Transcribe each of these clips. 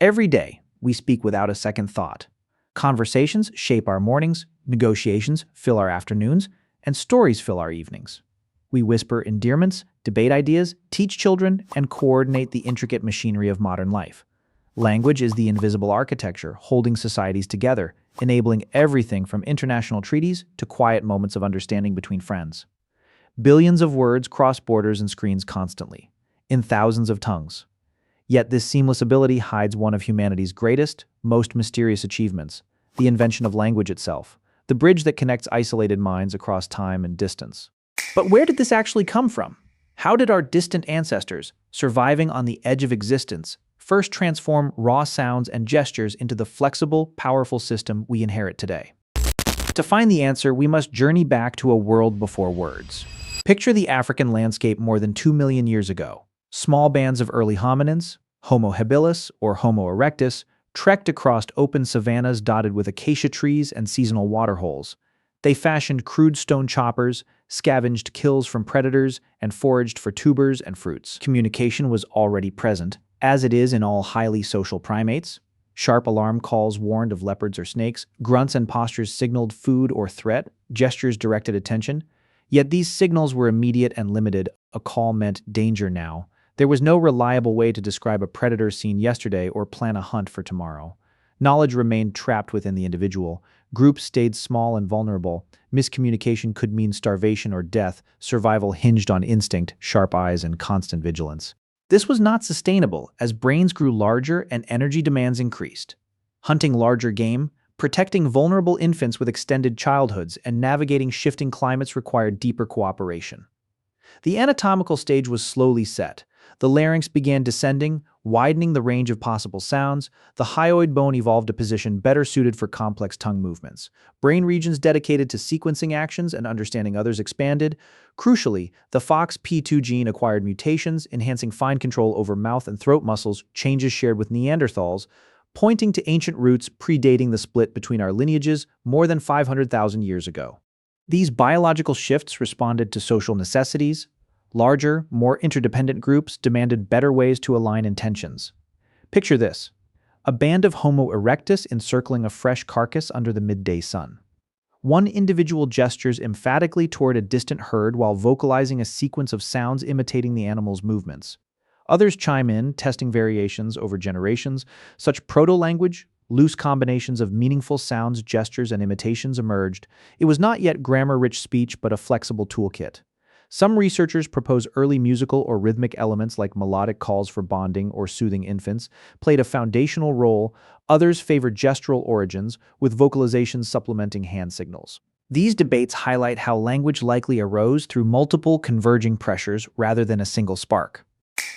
Every day, we speak without a second thought. Conversations shape our mornings, negotiations fill our afternoons, and stories fill our evenings. We whisper endearments, debate ideas, teach children, and coordinate the intricate machinery of modern life. Language is the invisible architecture holding societies together, enabling everything from international treaties to quiet moments of understanding between friends. Billions of words cross borders and screens constantly, in thousands of tongues. Yet this seamless ability hides one of humanity's greatest, most mysterious achievements, the invention of language itself, the bridge that connects isolated minds across time and distance. But where did this actually come from? How did our distant ancestors, surviving on the edge of existence, first transform raw sounds and gestures into the flexible, powerful system we inherit today? To find the answer, we must journey back to a world before words. Picture the African landscape more than 2 million years ago. Small bands of early hominins, Homo habilis or Homo erectus, trekked across open savannas dotted with acacia trees and seasonal waterholes. They fashioned crude stone choppers, scavenged kills from predators, and foraged for tubers and fruits. Communication was already present, as it is in all highly social primates. Sharp alarm calls warned of leopards or snakes, grunts and postures signaled food or threat, gestures directed attention. Yet these signals were immediate and limited. A call meant danger now. There was no reliable way to describe a predator seen yesterday or plan a hunt for tomorrow. Knowledge remained trapped within the individual. Groups stayed small and vulnerable. Miscommunication could mean starvation or death. Survival hinged on instinct, sharp eyes, and constant vigilance. This was not sustainable as brains grew larger and energy demands increased. Hunting larger game, protecting vulnerable infants with extended childhoods, and navigating shifting climates required deeper cooperation. The anatomical stage was slowly set. The larynx began descending, widening the range of possible sounds. The hyoid bone evolved a position better suited for complex tongue movements. Brain regions dedicated to sequencing actions and understanding others expanded. Crucially, the FOXP2 gene acquired mutations, enhancing fine control over mouth and throat muscles, changes shared with Neanderthals, pointing to ancient roots predating the split between our lineages more than 500,000 years ago. These biological shifts responded to social necessities. Larger, more interdependent groups demanded better ways to align intentions. Picture this: a band of Homo erectus encircling a fresh carcass under the midday sun. One individual gestures emphatically toward a distant herd while vocalizing a sequence of sounds imitating the animal's movements. Others chime in, testing variations over generations. Such proto-language, loose combinations of meaningful sounds, gestures, and imitations emerged. It was not yet grammar-rich speech, but a flexible toolkit. Some researchers propose early musical or rhythmic elements like melodic calls for bonding or soothing infants played a foundational role. Others favor gestural origins, with vocalizations supplementing hand signals. These debates highlight how language likely arose through multiple converging pressures rather than a single spark.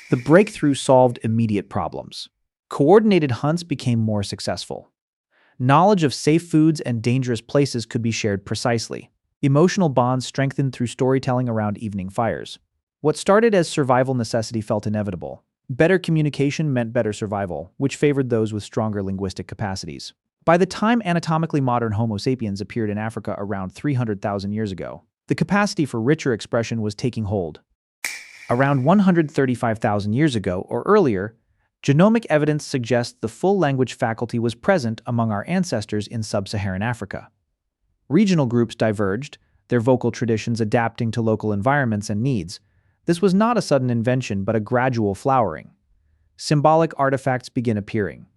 The breakthrough solved immediate problems. Coordinated hunts became more successful. Knowledge of safe foods and dangerous places could be shared precisely. Emotional bonds strengthened through storytelling around evening fires. What started as survival necessity felt inevitable. Better communication meant better survival, which favored those with stronger linguistic capacities. By the time anatomically modern Homo sapiens appeared in Africa around 300,000 years ago, the capacity for richer expression was taking hold. Around 135,000 years ago or earlier, genomic evidence suggests the full language faculty was present among our ancestors in sub-Saharan Africa. Regional groups diverged, their vocal traditions adapting to local environments and needs. This was not a sudden invention, but a gradual flowering. Symbolic artifacts begin appearing.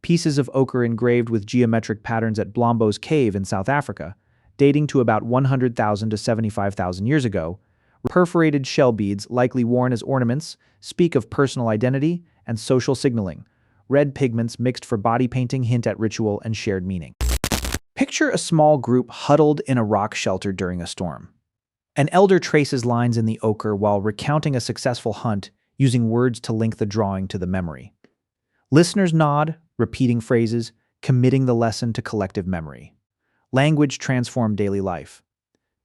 Pieces of ochre engraved with geometric patterns at Blombo's cave in South Africa, dating to about 100,000 to 75,000 years ago, perforated shell beads likely worn as ornaments speak of personal identity and social signaling. Red pigments mixed for body painting hint at ritual and shared meaning. Picture a small group huddled in a rock shelter during a storm. An elder traces lines in the ochre while recounting a successful hunt, using words to link the drawing to the memory. Listeners nod, repeating phrases, committing the lesson to collective memory. Language transformed daily life.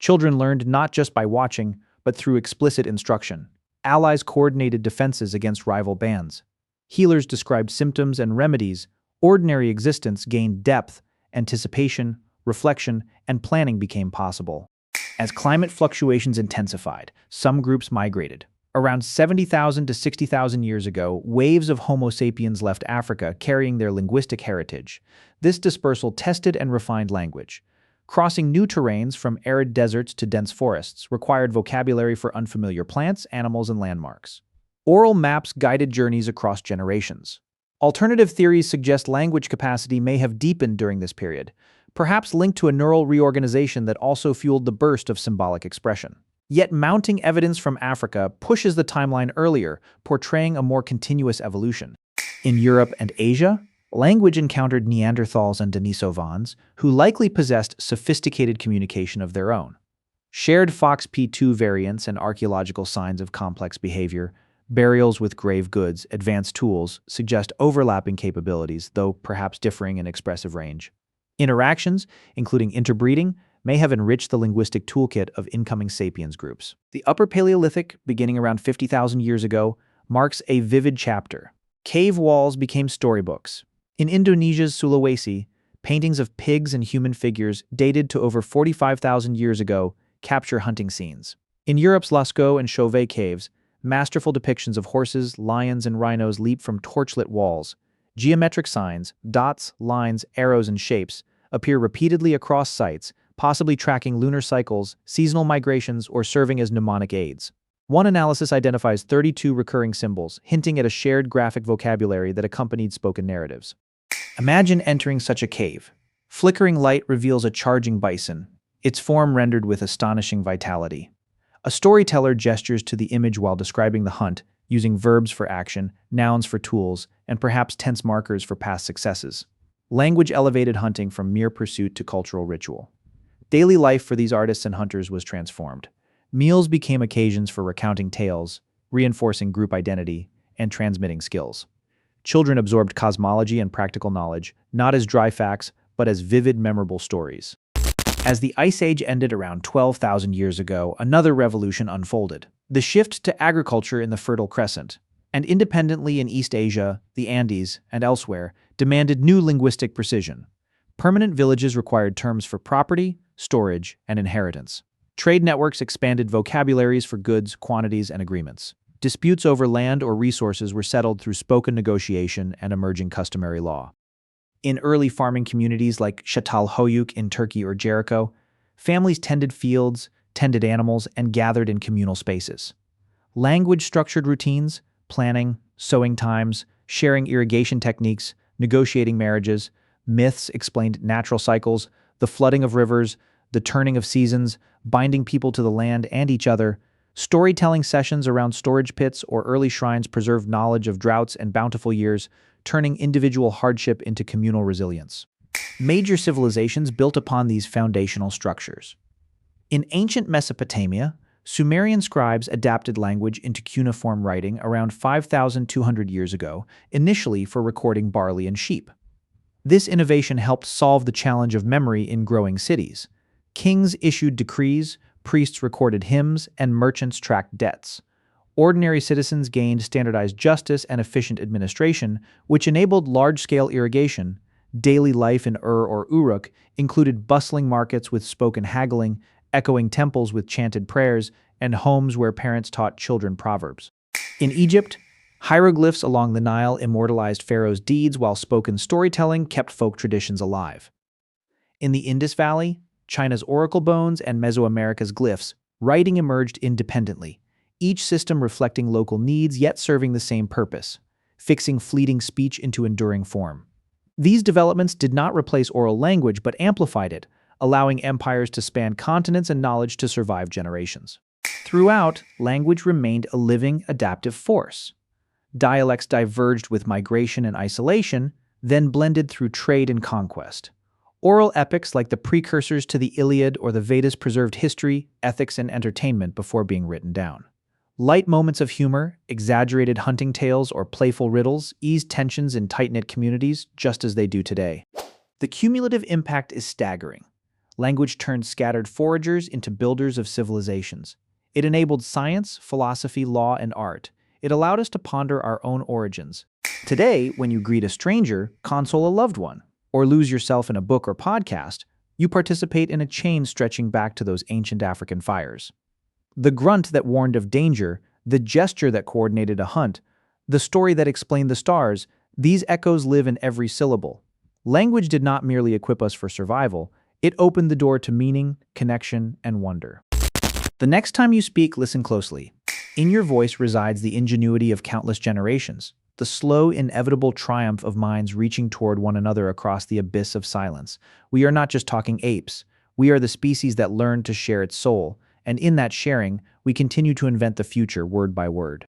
Children learned not just by watching, but through explicit instruction. Allies coordinated defenses against rival bands. Healers described symptoms and remedies. Ordinary existence gained depth. Anticipation, reflection, and planning became possible. As climate fluctuations intensified, some groups migrated. Around 70,000 to 60,000 years ago, waves of Homo sapiens left Africa carrying their linguistic heritage. This dispersal tested and refined language. Crossing new terrains from arid deserts to dense forests required vocabulary for unfamiliar plants, animals, and landmarks. Oral maps guided journeys across generations. Alternative theories suggest language capacity may have deepened during this period, perhaps linked to a neural reorganization that also fueled the burst of symbolic expression. Yet mounting evidence from Africa pushes the timeline earlier, portraying a more continuous evolution. In Europe and Asia, language encountered Neanderthals and Denisovans, who likely possessed sophisticated communication of their own. Shared FOXP2 variants and archaeological signs of complex behavior, burials with grave goods, advanced tools suggest overlapping capabilities, though perhaps differing in expressive range. Interactions, including interbreeding, may have enriched the linguistic toolkit of incoming sapiens groups. The Upper Paleolithic, beginning around 50,000 years ago, marks a vivid chapter. Cave walls became storybooks. In Indonesia's Sulawesi, paintings of pigs and human figures dated to over 45,000 years ago capture hunting scenes. In Europe's Lascaux and Chauvet caves, masterful depictions of horses, lions, and rhinos leap from torchlit walls. Geometric signs, dots, lines, arrows, and shapes appear repeatedly across sites, possibly tracking lunar cycles, seasonal migrations, or serving as mnemonic aids. One analysis identifies 32 recurring symbols, hinting at a shared graphic vocabulary that accompanied spoken narratives. Imagine entering such a cave. Flickering light reveals a charging bison, its form rendered with astonishing vitality. A storyteller gestures to the image while describing the hunt, using verbs for action, nouns for tools, and perhaps tense markers for past successes. Language elevated hunting from mere pursuit to cultural ritual. Daily life for these artists and hunters was transformed. Meals became occasions for recounting tales, reinforcing group identity, and transmitting skills. Children absorbed cosmology and practical knowledge, not as dry facts, but as vivid, memorable stories. As the Ice Age ended around 12,000 years ago, another revolution unfolded. The shift to agriculture in the Fertile Crescent, and independently in East Asia, the Andes, and elsewhere, demanded new linguistic precision. Permanent villages required terms for property, storage, and inheritance. Trade networks expanded vocabularies for goods, quantities, and agreements. Disputes over land or resources were settled through spoken negotiation and emerging customary law. In early farming communities like Çatalhöyük in Turkey or Jericho, families tended fields, tended animals, and gathered in communal spaces. Language structured routines, planning, sowing times, sharing irrigation techniques, negotiating marriages. Myths explained natural cycles, the flooding of rivers, the turning of seasons, binding people to the land and each other. Storytelling sessions around storage pits or early shrines preserved knowledge of droughts and bountiful years, turning individual hardship into communal resilience. Major civilizations built upon these foundational structures. In ancient Mesopotamia, Sumerian scribes adapted language into cuneiform writing around 5,200 years ago, initially for recording barley and sheep. This innovation helped solve the challenge of memory in growing cities. Kings issued decrees, priests recorded hymns, and merchants tracked debts. Ordinary citizens gained standardized justice and efficient administration, which enabled large-scale irrigation. Daily life in or Uruk included bustling markets with spoken haggling, echoing temples with chanted prayers, and homes where parents taught children proverbs. In Egypt, hieroglyphs along the Nile immortalized pharaohs' deeds while spoken storytelling kept folk traditions alive. In the Indus Valley, China's oracle bones and Mesoamerica's glyphs, writing emerged independently, each system reflecting local needs yet serving the same purpose, fixing fleeting speech into enduring form. These developments did not replace oral language but amplified it, allowing empires to span continents and knowledge to survive generations. Throughout, language remained a living, adaptive force. Dialects diverged with migration and isolation, then blended through trade and conquest. Oral epics like the precursors to the Iliad or the Vedas preserved history, ethics, and entertainment before being written down. Light moments of humor, exaggerated hunting tales, or playful riddles eased tensions in tight-knit communities just as they do today. The cumulative impact is staggering. Language turned scattered foragers into builders of civilizations. It enabled science, philosophy, law, and art. It allowed us to ponder our own origins. Today, when you greet a stranger, console a loved one, or lose yourself in a book or podcast, you participate in a chain stretching back to those ancient African fires. The grunt that warned of danger the gesture that coordinated a hunt, the story that explained the stars. These echoes live in every syllable. Language did not merely equip us for survival, it opened the door to meaning, connection, and wonder. The next time you speak, listen closely. In your voice resides the ingenuity of countless generations, the slow, inevitable triumph of minds reaching toward one another across the abyss of silence. We are not just talking apes, we are the species that learned to share its soul, and in that sharing, we continue to invent the future word by word.